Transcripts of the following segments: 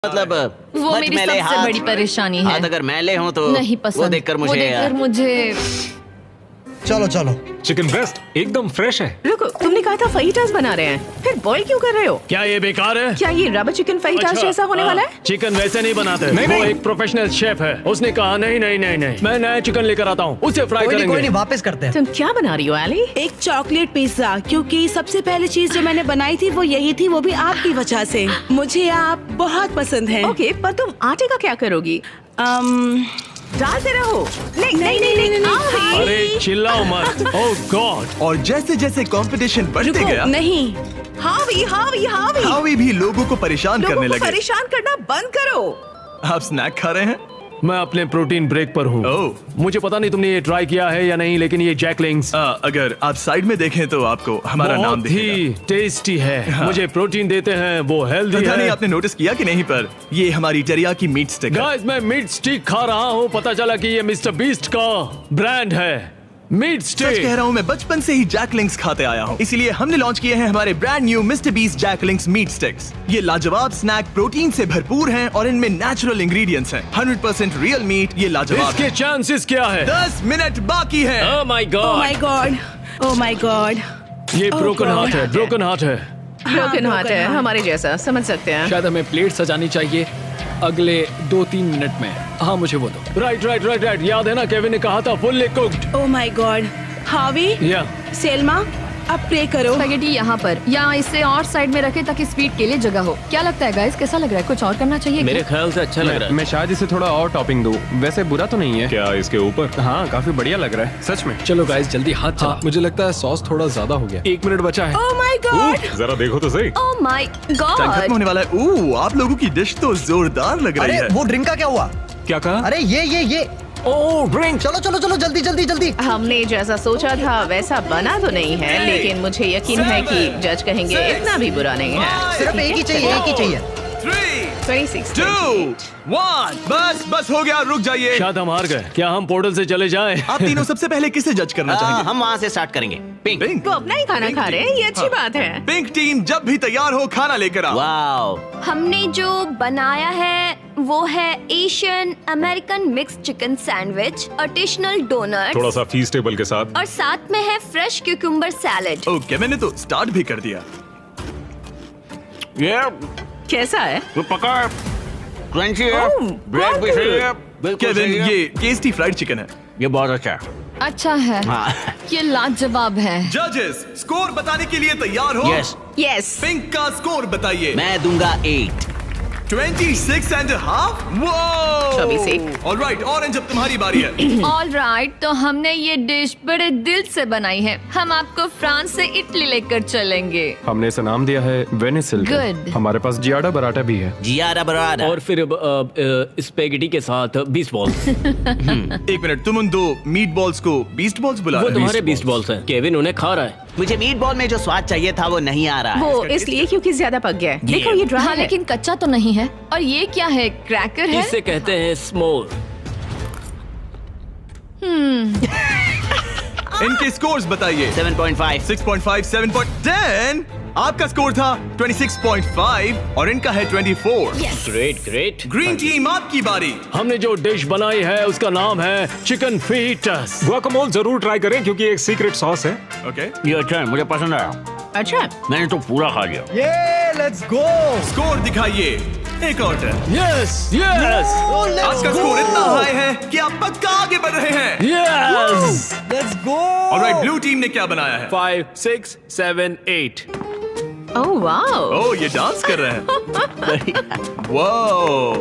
मतलब वो मेरी सबसे बड़ी परेशानी है। हाथ अगर मैले हों तो नहीं पसंद। वो देखकर मुझे चलो चलो। चिकन ब्रेस्ट एकदम फ्रेश है। रुको, तुमने कहा था फहीटास बना रहे हैं, फिर बॉईल क्यों कर रहे हो? क्या ये बेकार है? क्या ये रबर चिकन फहीटास जैसा होने वाला है? चिकन वैसे नहीं बनाते। वो एक प्रोफेशनल शेफ है, उसने कहा नहीं, मैं नया चिकन लेकर आता हूँ, उसे फ्राई कोई करेंगे। नहीं, वापस करते हैं। तुम क्या बना रही हो एली? एक चॉकलेट पिज्जा, क्योंकि सबसे पहले चीज जो मैंने बनाई थी वो यही थी, वो भी आपकी वजह से। मुझे आप बहुत पसंद हैं। ओके, पर तुम आटे का क्या करोगी? डालते रहो। नहीं। अरे चिल्लाओ मत। ओह गॉड। और जैसे जैसे कंपटीशन बढ़ते रुको, गया, नहीं। हावी हावी भी लोगों को परेशान लोगों करने को लगे। परेशान करना बंद करो। आप स्नैक खा रहे हैं? मैं अपने प्रोटीन ब्रेक पर हूँ। ओह। मुझे पता नहीं तुमने ये ट्राई किया है या नहीं, लेकिन ये जैकलिंग्स अगर आप साइड में देखें तो आपको हमारा नाम बहुत दिखेगा। ही टेस्टी है। मुझे प्रोटीन देते हैं, वो हेल्दी पता नहीं है। आपने नोटिस किया कि नहीं, पर ये हमारी टेरियाकी मीट स्टिक है। गाइस, मैं मीट स्टिक खा रहा हूँ। पता चला कि ये मिस्टर बीस्ट का ब्रांड है, मीट सच स्टिक। कह रहा हूँ, मैं बचपन से ही जैकलिंग्स खाते आया हूँ, इसीलिए हमने लॉन्च किए हैं हमारे brand new Mister Beast Jack Link's meat sticks. ये लाजवाब स्नैक प्रोटीन से भरपूर हैं और इनमें नेचुरल इंग्रेडिएंट्स हैं। 100% रियल मीट। ये लाजवाब इसके है। चांसेस क्या है? 10 मिनट बाकी हैं। Oh my oh God. My God, oh my God. ये ब्रोकन हार्ट है, ब्रोकन हार्ट है। ब्रोकन हार्ट है, हमारे जैसा, समझ सकते हैं। शायद हमें प्लेट सजानी चाहिए अगले 2-3 मिनट में। हाँ, मुझे वो दो। राइट। याद है ना, केविन ने कहा था fully cooked. Oh my God. हावी, या सेल्मा, अब प्रे करो। स्पैगेटी यहाँ पर, या इसे और साइड में रखें ताकि स्पीड के लिए जगह हो। क्या लगता है गाइस, कैसा लग रहा है? कुछ और करना चाहिए मेरे क्या? ख्याल से अच्छा लग रहा है। मैं शायद इसे थोड़ा और टॉपिंग दूं। वैसे बुरा तो नहीं है। क्या इसके ऊपर? हाँ, काफी बढ़िया लग रहा है सच में। चलो गाइस, जल्दी हाथ चला। मुझे लगता है सॉस थोड़ा ज्यादा हो गया। 1 मिनट बचा है। Oh my God. जरा देखो तो सही। Oh my time God. खत्म होने वाला है। आप लोगों की डिश तो जोरदार लग रही अरे है। वो ड्रिंक का क्या हुआ? क्या कहा? अरे ये ओह ड्रिंक। चलो जल्दी। हमने जैसा सोचा था वैसा बना तो नहीं है, लेकिन मुझे यकीन है कि जज कहेंगे इतना भी बुरा नहीं है। सिर्फ एक ही चाहिए। 3, 26, 2, 1। बस हो गया, रुक जाइए। शायद हम हार गए। क्या हम पोर्टल से चले जाएं? आप तीनों सबसे पहले किसे जज करना चाहेंगे? हम वहाँ से स्टार्ट करेंगे। पिंक। पिंक। वो अपना ही खाना खा रहे हैं, ये अच्छी बात है। पिंक टीम जब भी तैयार हो, खाना लेकर आओ। वाओ। हमने जो बनाया है वो है Asian American mix chicken sandwich, artisanal donut थोड़ा सा फीस्टेबल के साथ। और साथ में है फ्रेश क्यूकम्बर सैलेड। ओके, मैंने तो स्टार्ट भी कर दिया। ये कैसा है? वो पका है, क्रंची है, ओह, ब्रेड भी बहुत सही है, बिल्कुल केविन, सही है। ये टेस्टी फ्राइड चिकन है। ये बहुत अच्छा है। अच्छा है, हाँ। ये लाजवाब है। जजेस, स्कोर बताने के लिए तैयार हो? यस। यस। पिंक का स्कोर बताइए। मैं दूंगा 8। 26.5। वो 24। ऑलराइट, ऑरेंज अब तुम्हारी बारी है। ऑलराइट, तो हमने ये डिश बड़े दिल से बनाई है। हम आपको फ्रांस से इटली लेकर चलेंगे। हमने इसे नाम दिया है वेनिसिल। Good. हमारे पास जियाडा बराटा भी है। जियारा बरारा। और फिर स्पेगेटी के साथ 20 बॉल। 1 मिनट, तुम उन 2 मीट बॉल्स को बीस्ट बॉल्स बुला वो रहे हो? तुम्हारे 20 बॉल्स हैं। केविन उन्हें खा रहा है। मुझे मीट बॉल में जो स्वाद चाहिए था वो नहीं आ रहा है। वो इसलिए क्योंकि ज्यादा पक गया है। देखो ये ड्राई हाँ, है। लेकिन कच्चा तो नहीं है। और ये क्या है? क्रैकर है? इसे कहते हैं स्मोल। इनके स्कोर्स बताइए। 7.5। 6.5, 7.10। आपका स्कोर था 26.5 और इनका है 24। ग्रेट। ग्रीन टीम, आपकी बारी। हमने जो डिश बनाई है उसका नाम है चिकन फीटस। गुआकामोल जरूर ट्राई करें क्योंकि एक सीक्रेट सॉस है। ओके, ये अच्छा है, मुझे पसंद आया। अच्छा, मैंने तो पूरा खा लिया। ये लेट्स गो। स्कोर दिखाइए। एक और टर्न। यस। आपका स्कोर इतना हाई है कि आप पक्का आगे बढ़ रहे हैं। Yes. Let's go. Alright, blue team ने क्या बनाया है? 5, 6, 7, 8। ओह वाओ, ओह, ये डांस कर रहे हैं। वाओ,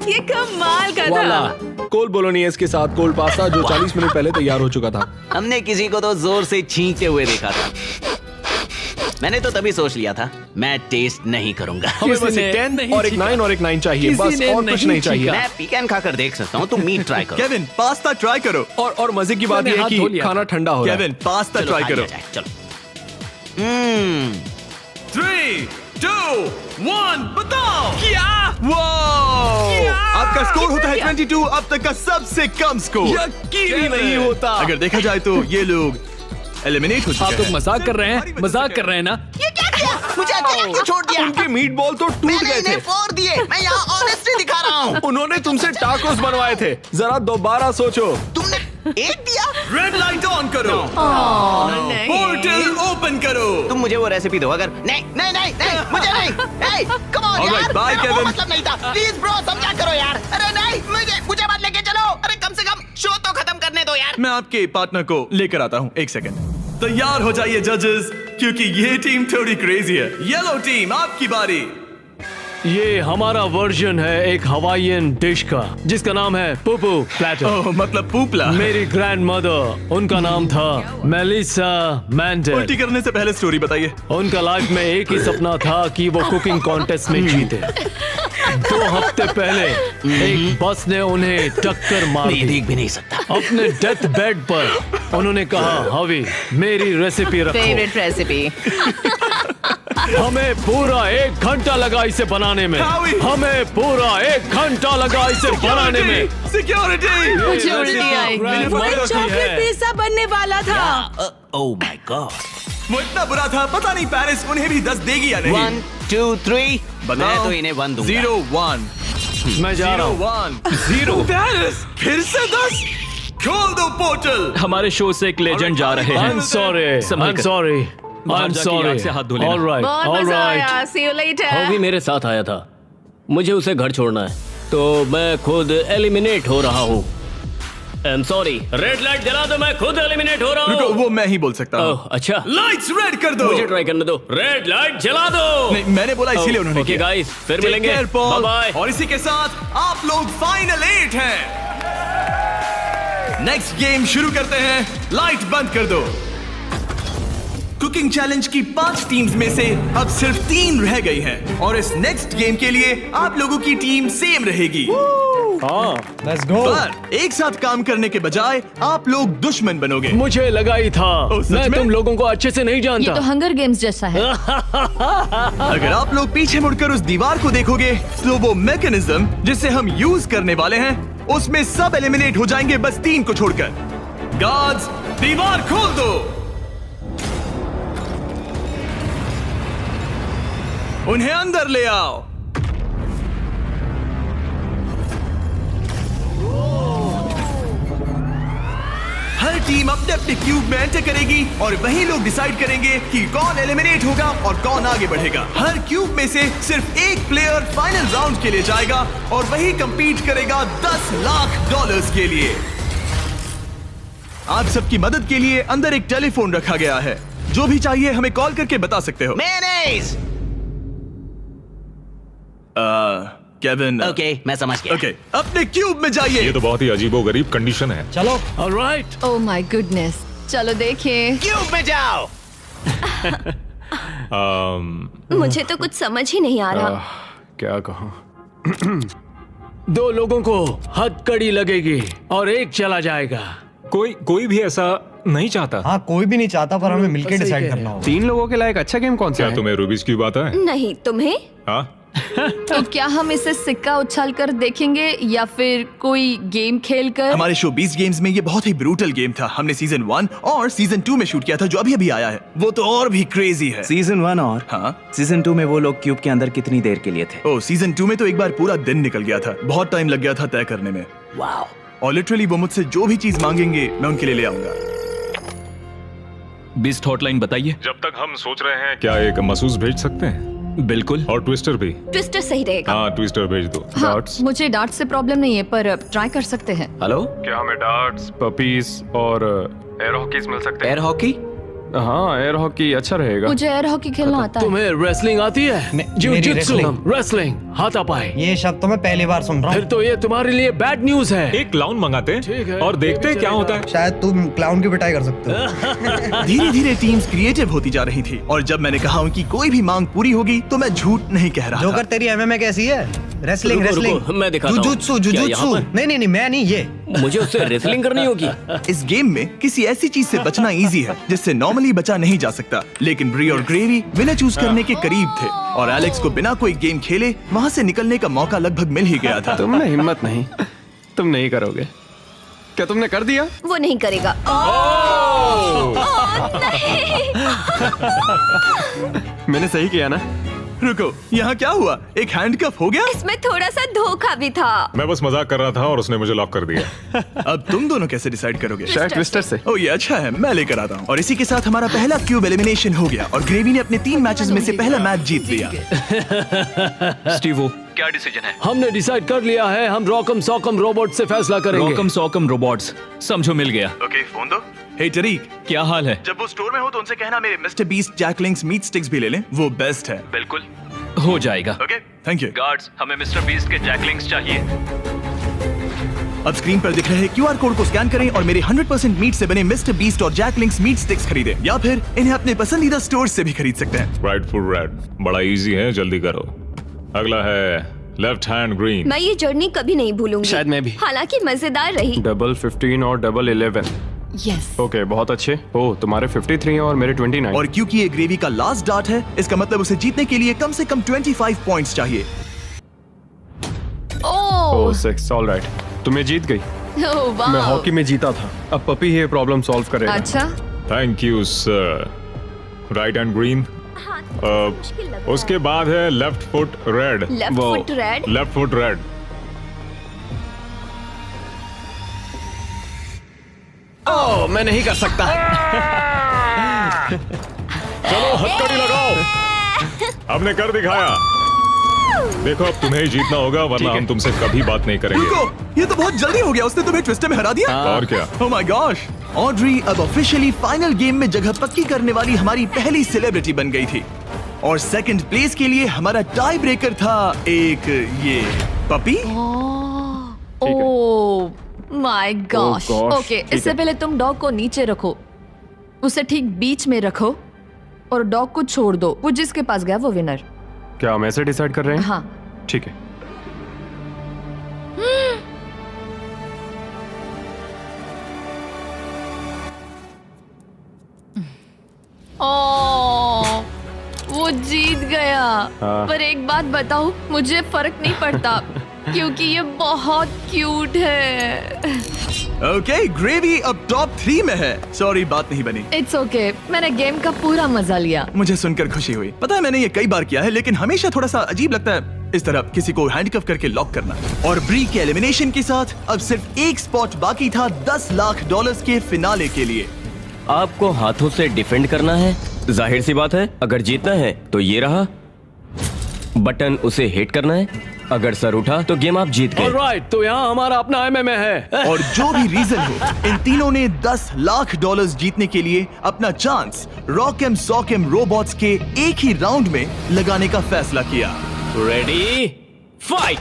ये कमाल का वाला था। कोल बोलोनियस के साथ कोल्ड पास्ता जो 40 मिनट पहले तैयार हो चुका था। हमने किसी को तो जोर से छींकते हुए देखा था। मैंने तो तभी सोच लिया था मैं टेस्ट नहीं करूंगा। हमें बस एक 10 और एक 9 और एक 9 चाहिए, बस और कुछ नहीं चाहिए। मैं पीकन खाकर देख सकता हूँ, तुम मीट ट्राई करो। केविन, पास्ता ट्राई करो। और मजे की बात मैंने यह है हाथ धो कि लिया। खाना ठंडा हो रहा है। केविन, पास्ता चलो, ट्राई खा लिया करो। जाए, चलो। 3, 2, 1, बताओ क्या? वो आपका स्कोर होता है 22, अब तक का सबसे कम स्कोर। यकीन ही नहीं होता। अगर देखा जाए तो ये लोग एलिमिनेट हो चुके आप हैं। लोग मजाक कर रहे हैं ना? ये क्या किया? मुझे अकेला क्यों छोड़ दिया? उनके मीट बॉल तो टूट मैंने गए इन्हें थे। फोड़ दिए। मैं यहाँ ऑनेस्टी दिखा रहा हूँ। उन्होंने तुमसे टाकोस बनवाए थे। जरा दोबारा सोचो। तुमने एक दिया। रेड लाइट ऑन करो। नहीं। पोर्टल ओपन करो। तुम मुझे वो रेसिपी दो। अगर नहीं नहीं नहीं नहीं मुझे नहीं। Hey, come on Alright, यार। bye, मेरा वो Kevin. मतलब नहीं था। Please bro समझा करो यार। अरे नहीं मुझे मत लेके चलो। अरे कम से कम शो तो खत्म करने दो यार। मैं आपके पार्टनर को लेकर आता हूँ। एक सेकंड। तैयार हो जाइए जजेस, क्योंकि ये टीम थोड़ी क्रेजी है। येलो टीम आपकी बारी। ये हमारा वर्जन है एक हवाईयन डिश का जिसका नाम है पुपू प्लेटर। ओह मतलब पूपला। मेरी ग्रैंड मदर, उनका नाम था मेलिसा मैंडेल। उल्टी करने से पहले स्टोरी बताइए। उनका लाइफ में एक ही सपना था कि वो कुकिंग कॉन्टेस्ट में जीते। 2 हफ्ते पहले एक बस ने उन्हें टक्कर मार मैं ये दी। देख भी नहीं सकता। अपने डेथ बेड पर उन्होंने कहा, हवी मेरी रेसिपी रखो। Favourite recipe. हमें पूरा 1 घंटा लगा इसे बनाने में। हावी। हमें पूरा 1 घंटा लगा इसे बनाने में। सिक्योरिटी। मुझे उल्टी आएगी। मदर की चॉकलेट है। पिज्जा बनने वाला था। Oh my God. वो इतना बुरा था, पता नहीं पेरिस उन्हें भी 10 देगी या नहीं। 1 2 3 बताओ। मैं तो इन्हें 1 दूंगा। 0 1 मैं जा रहा हूँ। 0 पेरिस फिर से 10। खोल दो पोर्टल। हमारे शो से एक लेजेंड जा रहे हैं। I'm sorry. संभल I'm कर। sorry. बाहर I'm जाके sorry. याद से हाथ धो लेना। All right. बहुत All मजा right. आया। See you later. वो भी मेरे साथ आया था। मुझे उसे घर छोड़ना है, तो मैं खुद एलिमिनेट हो रहा हूँ। I'm sorry. रेड लाइट जला दो, मैं खुद एलिमिनेट हो रहा रुको हूँ। वो मैं ही बोल सकता हूँ। ओह, अच्छा। लाइट्स रेड कर दो। मुझे ट्राई करने दो। रेड लाइट जला दो। नहीं मैंने बोला इसीलिए उन्होंने ओके किया। गाइस, फिर Take मिलेंगे। care, Paul. बाय। और इसी के साथ आप लोग फाइनल 8 हैं। नेक्स्ट गेम शुरू करते हैं। लाइट बंद कर दो। कुकिंग चैलेंज की 5 टीम्स में से अब सिर्फ 3 रह गई हैं और इस नेक्स्ट गेम के लिए आप लोगों की टीम सेम रहेगी। Let's go. पर एक साथ काम करने के बजाय आप लोग दुश्मन बनोगे। मुझे लगा ही था। ओह, सच मैं में? तुम लोगों को अच्छे से नहीं ये जानता। तो हंगर गेम्स जैसा है। अगर आप लोग पीछे मुड़कर उस दीवार को देखोगे तो वो मैकेनिज्म जिसे हम यूज करने वाले हैं उसमें सब एलिमिनेट हो जाएंगे, बस 3 को छोड़कर। गार्ड्स दीवार खोल दो। उन्हें अंदर ले आओ। हर टीम अपने अपने क्यूब में एंटर करेगी और वही लोग डिसाइड करेंगे कि कौन एलिमिनेट होगा और कौन आगे बढ़ेगा। हर क्यूब में से सिर्फ एक प्लेयर फाइनल राउंड के लिए जाएगा और वही compete करेगा $10 लाख के लिए। आप सबकी मदद के लिए अंदर एक टेलीफोन रखा गया है। जो भी चाहिए हमें कॉल करके बता सकते हो। मेयोनेज़। केविन। ओके मैं समझ गया। ओके अपने क्यूब में जाइए। ये तो बहुत ही अजीबोगरीब कंडीशन है। चलो। ऑलराइट। Oh my goodness. चलो देखिए। क्यूब में जाओ। मुझे तो कुछ समझ ही नहीं आ रहा। क्या कहूँ। 2 लोगों को हथकड़ी लगेगी और एक चला जाएगा। कोई भी ऐसा नहीं चाहता। हाँ कोई भी नहीं चाहता, पर हमें मिलकर सही डिसाइड कह रहे करना होगा। 3 लोगों के लायक अच्छा गेम कौन सा क्या है? तुम्हें रूबिक्स क्यूब आता है? नहीं तुम्हें। हाँ तो क्या हम इसे सिक्का उछाल कर देखेंगे या फिर कोई गेम खेल कर? हमारे शो 20 गेम्स में ये बहुत ही ब्रूटल गेम था। हमने सीजन 1 और सीजन 2 में शूट किया था जो अभी अभी आया है। वो तो और भी क्रेजी है। सीजन 1 और हाँ सीजन 2 में वो लोग क्यूब के अंदर कितनी देर के लिए थे? ओ सीजन 2 में तो एक बार पूरा दिन निकल गया था। बहुत टाइम लग गया था तय करने में। वाओ। और लिटरली वो मुझसे जो भी चीज मांगेंगे मैं उनके लिए ले आऊंगा। बीस्ट हॉटलाइन बताइए। जब तक हम सोच रहे हैं क्या एक महसूस भेज सकते हैं? बिल्कुल। और ट्विस्टर भी। ट्विस्टर सही रहेगा। हाँ ट्विस्टर भेज दो। हाँ, मुझे डार्ट से प्रॉब्लम नहीं है पर ट्राई कर सकते हैं। हेलो। क्या हमें डार्ट्स, पपीज और एयर हॉकीज मिल सकते हैं? Air hockey. हाँ एयर हॉकी अच्छा रहेगा। मुझे एयर हॉकी खेलना आता है। तुम्हें रेसलिंग आती है? मेरी रेसलिंग हाथापाई। ये शब्द तो मैं पहली बार सुन रहा फिर हूँ। तो ये तुम्हारे लिए बैड न्यूज है। एक क्लाउन मंगाते ठीक है, हैं और देखते हैं क्या होता है। शायद तुम क्लाउन की पिटाई कर सकते हो। धीरे धीरे टीम्स क्रिएटिव होती जा रही थी और जब मैंने कहा उनकी कोई भी मांग पूरी होगी तो मैं झूठ नहीं कह रहा था। जोकर तेरी एमएमए कैसी है? रेसलिंग रुको, रेसलिंग। रुको, मैं दिखाता हूँ। जुजुत्सु क्या यहाँ जुजुत्सु। पर? नहीं नहीं नहीं मैं नहीं, ये मुझे उससे रेसलिंग करनी होगी। इस गेम में किसी ऐसी चीज से बचना इजी है जिससे नॉर्मली बचा नहीं जा सकता, लेकिन ब्री और ग्रेवी विनर चूज करने के करीब थे और एलेक्स को बिना कोई गेम खेले वहाँ से निकलने का मौका लगभग मिल ही गया था। तुम में हिम्मत नहीं, तुम नहीं करोगे। क्या तुमने कर दिया? वो नहीं करेगा। मैंने सही किया ना? रुको, यहाँ क्या हुआ? एक हैंडकफ हो गया? इसमें थोड़ा सा धोखा भी था। मैं बस मजाक कर रहा था और उसने मुझे लॉक कर दिया। अब तुम दोनों कैसे डिसाइड करोगे? शायद ट्विस्टर से। ओ ये अच्छा है, मैं लेकर आता हूँ। और इसी के साथ हमारा पहला क्यूब एलिमिनेशन हो गया और ग्रेवी ने अपने 3 मैचेस में से पहला मैच जीत लिया। स्टीवो, क्या डिसीजन है? हमने डिसाइड कर लिया है, हम रॉकम सॉकम रोबोट से फैसला करेंगे। रॉकम सॉकम रोबोट्स, समझो मिल गया। ओके, फोन दो। हे टरीक, क्या हाल है? जब वो स्टोर में हो तो उनसे कहना मेरे mister Beast Jack Link's meat sticks भी ले लें, वो बेस्ट है। बिल्कुल हो जाएगा। Okay, thank you. गार्ड्स, हमें मिस्टर बीस्ट के जैकलिंग्स चाहिए। अब स्क्रीन पर दिख रहे QR कोड को स्कैन करें और मेरे 100% मीट से बने मिस्टर बीस्ट और जैकलिंग्स मीट स्टिक्स खरीदें, या फिर इन्हें अपने पसंदीदा स्टोर से भी खरीद सकते हैं। राइट फुल रेड, बड़ा इजी है, जल्दी करो। अगला है लेफ्ट हैंड ग्रीन। मैं ये जर्नी कभी नहीं भूलूंगी। शायद मैं भी। हालांकि मजेदार रही। डबल 15 और डबल 11। यस। ओके, बहुत अच्छे। ओह, तुम्हारे 53 और मेरे 29। और क्योंकि ये ग्रेवी का लास्ट डार्ट है, इसका मतलब उसे जीतने के लिए कम से कम 25 पॉइंट्स चाहिए। ओह 6, ऑलराइट। तुम्हें जीत गई। वाह। मैं हॉकी में जीता था। अब पपी ये प्रॉब्लम सॉल्व करेगा। अच्छा। Thank you sir. Right hand green. उसके बाद है left foot red. Left foot red. Left foot red. Oh, मैं नहीं कर सकता। चलो हथकड़ी लगाओ। हमने कर दिखाया। देखो अब तुम्हें ही जीतना होगा, वरना हम तुमसे कभी बात नहीं करेंगे। रुको, ये तो बहुत जल्दी हो गया। उसने तुम्हें ट्विस्टर में हरा दिया। और क्या? Oh my gosh. ऑड्री अब ऑफिशियली फाइनल गेम में जगह पक्की करने वाली हमारी पहली सेलिब्रिटी बन गई थी। और सेकंड प्लेस के लिए हमारा टाई ब्रेकर था एक ये puppy. Oh my gosh. Oh gosh, okay, ठीक इससे है। पहले तुम डॉग को नीचे रखो, उसे ठीक बीच में रखो और डॉग को छोड़ दो। वो जिसके पास गया वो विनर। क्या हम ऐसे डिसाइड कर रहे हैं? हाँ। ठीक है। ओह, वो जीत गया। हाँ। पर एक बात बताओ, मुझे फर्क नहीं पड़ता क्योंकि ये बहुत क्यूट है। ओके, ग्रेवी अब टॉप 3 में है। सॉरी, बात नहीं बनी। इट्स ओके, मैंने गेम का पूरा मजा लिया। मुझे सुनकर खुशी हुई। पता है मैंने ये कई बार किया है, लेकिन हमेशा थोड़ा सा अजीब लगता है इस तरह किसी को हैंडकफ करके लॉक करना। और ब्री के एलिमिनेशन के साथ अब सिर्फ एक स्पॉट बाकी था $10 लाख के फिनाले के लिए। आपको हाथों से डिफेंड करना है। जाहिर सी बात है, अगर जीतना है तो ये रहा बटन, उसे हिट करना है। अगर सर उठा तो गेम आप जीत गए। ऑलराइट, तो यहाँ हमारा अपना MMA है। और जो भी रीजन हो, इन तीनों ने $10 लाख जीतने के लिए अपना चांस रॉकम सॉकम रोबोट्स के एक ही राउंड में लगाने का फैसला किया। Ready, fight.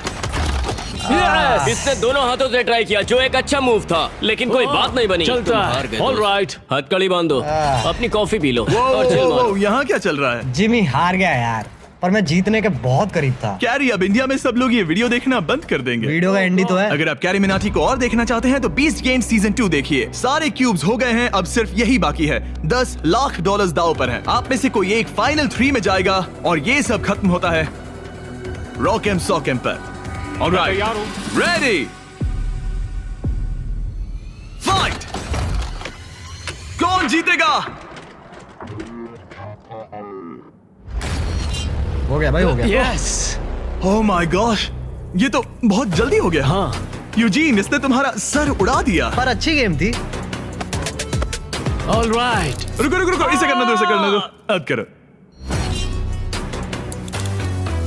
इसने दोनों हाथों से ट्राई किया, जो एक अच्छा मूव था, लेकिन कोई बात नहीं बनी। चलता तुम है। हार गए। ऑलराइट। हथकड़ी बांधो, अपनी कॉफी पी लो और चिल मारो। यहाँ क्या चल रहा है? जिमी हार गया यार, पर मैं जीतने के बहुत करीब था। कैरी, अब इंडिया में सब लोग ये वीडियो देखना बंद कर देंगे। वीडियो का एंडी तो है। अगर आप कैरी मिनाटी को और देखना चाहते हैं तो बीस्ट गेम सीजन 2 देखिए। सारे क्यूब्स हो गए हैं, अब सिर्फ यही बाकी है। $10 लाख दांव पर है। आप में से कोई एक फाइनल 3 में जाएगा और ये सब खत्म होता है रॉकम सॉकम पर। Alright, ready, fight. कौन जीतेगा? हो गया भाई, हो गया। यस। ओह माय गॉश, ये तो बहुत जल्दी हो गया। हाँ। यूजीन, इसने तुम्हारा सर उड़ा दिया। पर अच्छी गेम थी। ऑलराइट। रुको रुको रुको, इसे करने दो, इसे करने दो। अब करो।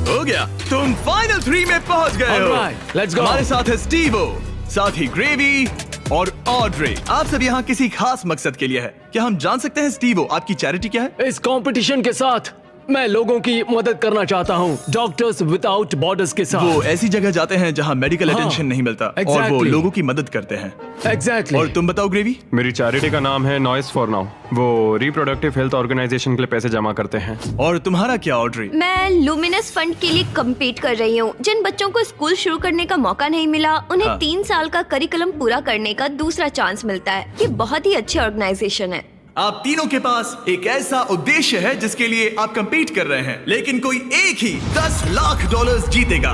हो गया, तुम फाइनल 3 में पहुंच गए हो। Alright, let's go. हमारे साथ है स्टीवो, साथ ही ग्रेवी और ऑड्रे। आप सब यहाँ किसी खास मकसद के लिए है। क्या हम जान सकते हैं स्टीवो, आपकी चैरिटी क्या है? इस कंपटीशन के साथ मैं लोगों की मदद करना चाहता हूँ, डॉक्टर्स विदाउट बॉर्डर्स के साथ। वो ऐसी जगह जाते हैं जहाँ मेडिकल अटेंशन नहीं मिलता, और वो exactly. लोगों की मदद करते हैं। एग्जैक्टली। और तुम बताओ ग्रेवी? मेरी चैरिटी का नाम है नॉइस फॉर नाउ। वो रिप्रोडक्टिव हेल्थ ऑर्गेनाइजेशन के लिए पैसे जमा करते हैं। और तुम्हारा क्या ऑड्री? मैं लुमिनस फंड के लिए कम्पीट कर रही हूँ। जिन बच्चों को स्कूल शुरू करने का मौका नहीं मिला, उन्हें हाँ। 3 साल का करिकुलम पूरा करने का दूसरा चांस मिलता है। ये बहुत ही अच्छी ऑर्गेनाइजेशन है। आप तीनों के पास एक ऐसा उद्देश्य है जिसके लिए आप कंपीट कर रहे हैं, लेकिन कोई एक ही $10 लाख जीतेगा।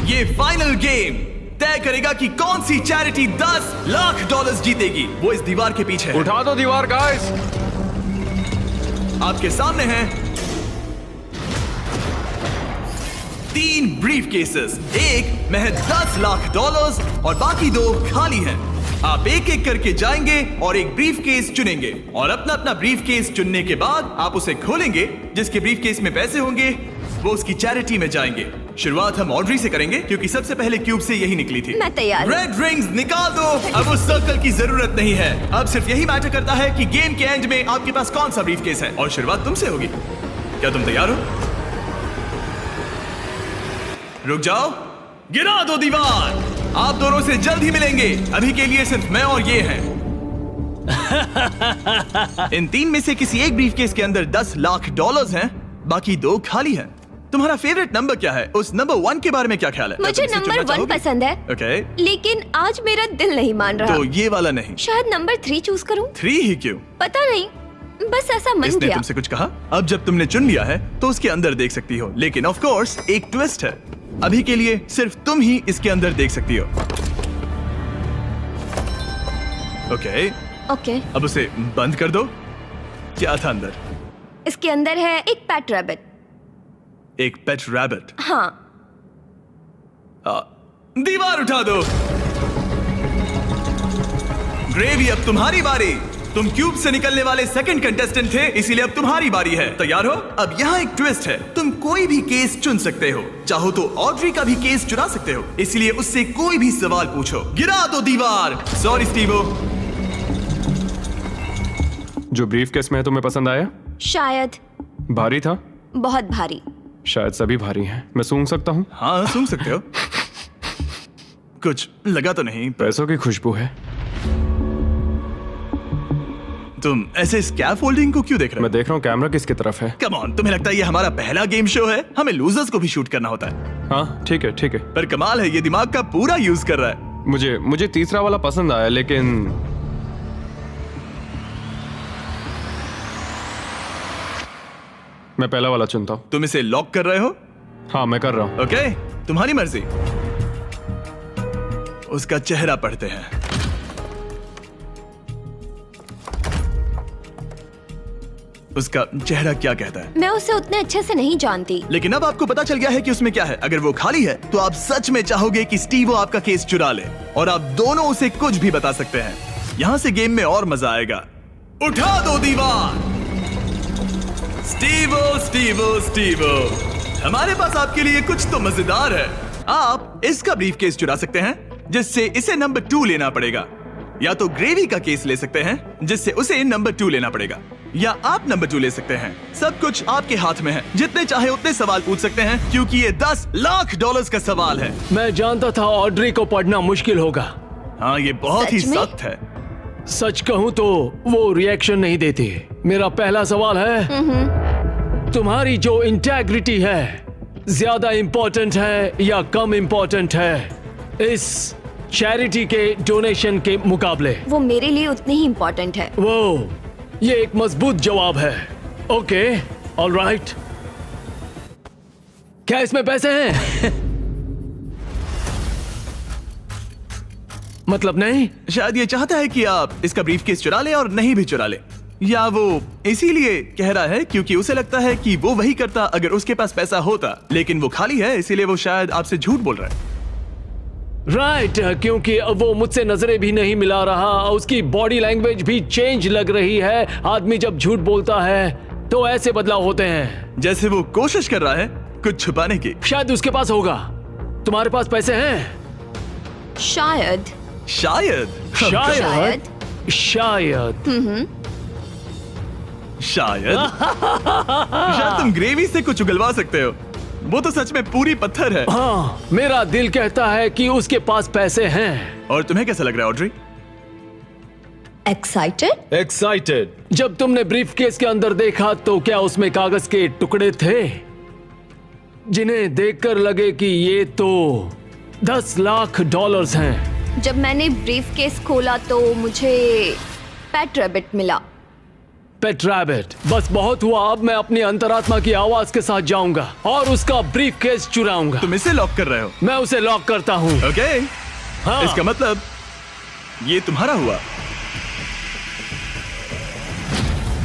ये फाइनल गेम तय करेगा कि कौन सी चैरिटी $10 लाख जीतेगी। वो इस दीवार के पीछे है। उठा दो दीवार गाइस। आपके सामने हैं 3 ब्रीफ केसेस, एक में है $10 लाख और बाकी 2 खाली हैं। आप एक एक करके जाएंगे और एक ब्रीफ केस चुनेंगे और अपना अपना ब्रीफ केस चुनने के बाद आप उसे खोलेंगे। जिसके ब्रीफ केस में पैसे होंगे वो उसकी चैरिटी में जाएंगे। शुरुआत हम ऑड्री से करेंगे क्योंकि सबसे पहले क्यूब से यही निकली थी। मैं तैयार हूं। रेड रिंग्स निकाल दो। अब उस सर्कल की जरूरत नहीं है। अब सिर्फ यही मैटर करता है कि गेम के एंड में आपके पास कौन सा ब्रीफ केस है और शुरुआत तुमसे होगी। क्या तुम तैयार हो? रुक जाओ, गिरा दो दीवार। आप दोनों से जल्द ही मिलेंगे। अभी के लिए सिर्फ मैं और ये हैं। इन 3 में से किसी एक ब्रीफकेस के अंदर $10 लाख हैं, बाकी 2 खाली हैं। तुम्हारा फेवरेट नंबर क्या है? उस नंबर 1 के बारे में क्या ख्याल है? मुझे नंबर 1 पसंद है। ओके। लेकिन आज मेरा दिल नहीं मान रहा। तो ये वाला नहीं। शायद नंबर 3 चूज करूं। 3 ही क्यों? पता नहीं, बस ऐसा मन इसने किया। तुमसे कुछ कहा? अब जब तुमने चुन लिया है तो उसके अंदर देख सकती हो, लेकिन ऑफ कोर्स एक ट्विस्ट है। अभी के लिए सिर्फ तुम ही इसके अंदर देख सकती हो। ओके। अब उसे बंद कर दो। क्या था अंदर? इसके अंदर है एक पेट रैबिट। एक पेट रैबिट? हाँ। दीवार उठा दो। ग्रेवी, अब तुम्हारी बारी। तुम क्यूब से निकलने वाले सेकंड कंटेस्टेंट थे, इसीलिए अब तुम्हारी बारी है। तैयार हो? अब यहाँ एक ट्विस्ट है। तुम कोई भी केस चुन सकते हो। चाहो तो ऑड्री का भी केस चुरा सकते हो, इसलिए उससे कोई भी सवाल पूछो। गिरा दो दीवार। Sorry Stevo. जो ब्रीफ केस में है तुम्हें पसंद आया? शायद। भारी था? बहुत भारी। शायद सभी भारी हैं। मैं सूंघ सकता हूँ? हाँ, सूंघ सकते हो। कुछ लगा तो नहीं? पैसों की खुशबू है। तुम ऐसे स्कैफोल्डिंग को क्यों देख रहे हो? मैं देख रहा हूँ कैमरा किसकी तरफ है। कम ऑन, तुम्हें लगता है ये हमारा पहला गेम शो है? हमें लूजर्स को भी शूट करना होता है। हाँ ठीक है। पर कमाल है, ये दिमाग का पूरा यूज कर रहा है। मुझे तीसरा वाला पसंद आया, लेकिन मैं पहला वाला चुनता हूँ। तुम इसे लॉक कर रहे हो? हाँ मैं कर रहा हूँ। ओके, तुम्हारी मर्जी। उसका चेहरा पढ़ते हैं। उसका चेहरा क्या कहता है? मैं उसे उतने अच्छे से नहीं जानती। लेकिन अब आपको पता चल गया है कि उसमें क्या है। अगर वो खाली है तो आप सच में चाहोगे कि स्टीवो आपका केस चुरा ले, और आप दोनों उसे कुछ भी बता सकते हैं। यहाँ से गेम में और मजा आएगा। उठा दो दीवार। स्टीवो, हमारे पास आपके लिए कुछ तो मजेदार है। आप इसका ब्रीफकेस चुरा सकते हैं, जिससे इसे नंबर 2 लेना पड़ेगा, या तो ग्रेवी का केस ले सकते हैं, जिससे उसे नंबर 2 लेना पड़ेगा, या आप नंबर 2 ले सकते हैं। सब कुछ आपके हाथ में है। जितने चाहे उतने सवाल पूछ सकते हैं, क्योंकि ये $10 लाख का सवाल है। मैं जानता था ऑड्री को पढ़ना मुश्किल होगा। हाँ, ये बहुत ही सख्त है। सच कहूँ तो वो रिएक्शन नहीं देती। मेरा पहला सवाल है, तुम्हारी जो इंटेग्रिटी है ज्यादा इंपॉर्टेंट है या कम इंपॉर्टेंट है इस चैरिटी के डोनेशन के मुकाबले? वो मेरे लिए उतनी ही इंपॉर्टेंट है। वो ये एक मजबूत जवाब है। Okay, alright. क्या इसमें पैसे हैं? मतलब नहीं? शायद ये चाहता है कि आप इसका ब्रीफकेस चुरा ले और नहीं भी चुरा ले, या वो इसीलिए कह रहा है क्योंकि उसे लगता है कि वो वही करता अगर उसके पास पैसा होता, लेकिन वो खाली है, इसीलिए वो शायद आपसे झूठ बोल रहा है। राइट, क्योंकि वो मुझसे नजरें भी नहीं मिला रहा, उसकी बॉडी लैंग्वेज भी चेंज लग रही है। आदमी जब झूठ बोलता है तो ऐसे बदलाव होते हैं। जैसे वो कोशिश कर रहा है कुछ छुपाने की। शायद उसके पास होगा। तुम्हारे पास पैसे हैं? शायद। शायद शायद तुम ग्रेवी से कुछ उगलवा सकते हो। वो तो सच में पूरी पत्थर है। हाँ, मेरा दिल कहता है कि उसके पास पैसे हैं। और तुम्हें कैसा लग रहा है ऑड्री? एक्साइटेड। जब तुमने ब्रीफकेस के अंदर देखा तो क्या उसमें कागज के टुकड़े थे जिन्हें देखकर लगे कि ये तो $10 लाख हैं? जब मैंने ब्रीफकेस खोला तो मुझे पेट रैबिट मिला। पेट रैबिट, बस बहुत हुआ। अब मैं अपनी अंतरात्मा की आवाज के साथ जाऊंगा और उसका ब्रीफकेस चुराऊंगा। तुम इसे लॉक कर रहे हो? मैं उसे लॉक करता हूँ। ओके, हाँ। इसका मतलब ये तुम्हारा हुआ।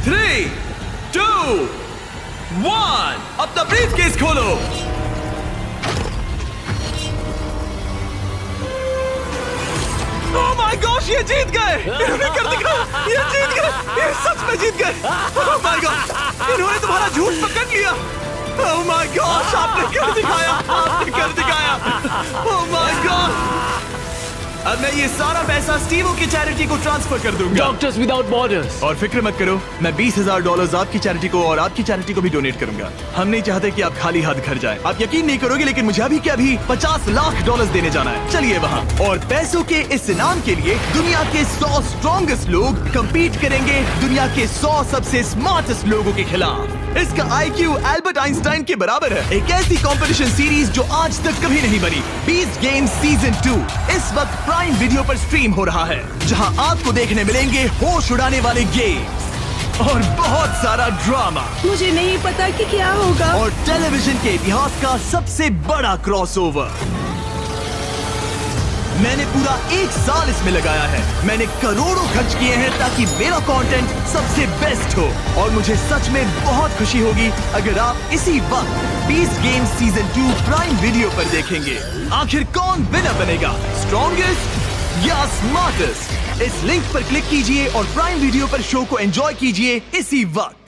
3, 2, 1 अपना ब्रीफकेस खोलो। ओह माय गॉश, ये जीत गए। इन्होंने कर दिखाया, ये जीत गए, ये सच में जीत गए। ओह माय गॉड, इन्होंने तुम्हारा झूठ पकड़ लिया। ओह माय गॉश, आपने कर दिखाया, आपने कर दिखाया। ओह माय गॉड, अब मैं ये सारा पैसा स्टीवो की चैरिटी को ट्रांसफर कर दूंगा। Doctors without borders. और फिक्र मत करो, मैं $20,000 आपकी चैरिटी को और आपकी चैरिटी को भी डोनेट करूंगा। हम नहीं चाहते कि आप खाली हाथ घर जाएं। आप यकीन नहीं करोगे, लेकिन मुझे अभी के अभी $50 लाख देने जाना है। चलिए वहाँ, और पैसों के इस इनाम के लिए दुनिया के 100 स्ट्रॉन्गेस्ट लोग कम्पीट करेंगे दुनिया के 100 सबसे स्मार्टेस्ट लोगों के खिलाफ। इसका IQ एल्बर्ट आइंस्टाइन के बराबर है। एक ऐसी कंपटीशन सीरीज जो आज तक कभी नहीं बनी। बीस्ट गेम्स सीजन 2 इस वक्त प्राइम वीडियो पर स्ट्रीम हो रहा है, जहां आपको देखने मिलेंगे होश उड़ाने वाले गेम्स और बहुत सारा ड्रामा। मुझे नहीं पता कि क्या होगा। और टेलीविजन के इतिहास का सबसे बड़ा क्रॉसओवर। मैंने पूरा 1 साल इसमें लगाया है। मैंने करोड़ों खर्च किए हैं ताकि मेरा कंटेंट सबसे बेस्ट हो, और मुझे सच में बहुत खुशी होगी अगर आप इसी वक्त beast games season 2 prime video पर देखेंगे। आखिर कौन विनर बनेगा, स्ट्रॉन्गेस्ट या स्मार्टेस्ट? इस लिंक पर क्लिक कीजिए और प्राइम वीडियो पर शो को एंजॉय कीजिए इसी वक्त।